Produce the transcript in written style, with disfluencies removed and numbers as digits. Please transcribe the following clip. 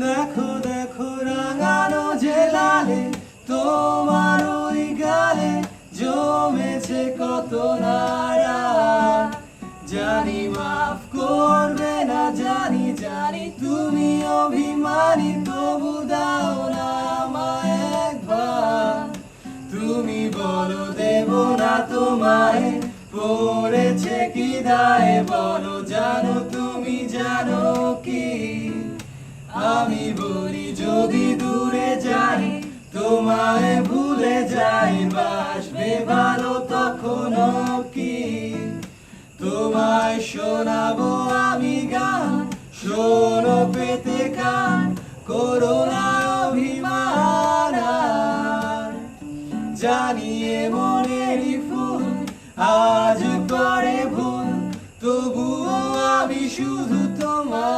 দেখো দেখো রাঙানো যে লালে তোমার ওই গালে জমেছে কত নাড়া। জানি মাফ করবে না, জানি জানি তুমি অভিমানী, তবু দাও না আমায় একবার। তুমি বলো দেব না তোমায়, পড়েছে কি দায়ে বলো, জানো তুমি জানো কি? আমি বলি যদি দূরে যাই, তোমায় ভুলে যাই, বাসবে ভালো তখনও কি? তোমায় শোনাবো আমি গান, শোনো পেতে কান, করো না অভিমান আর। জানিয়ে মনেরই ফুল আজ করে ভুল, তবুও আমি শুধু তোমার।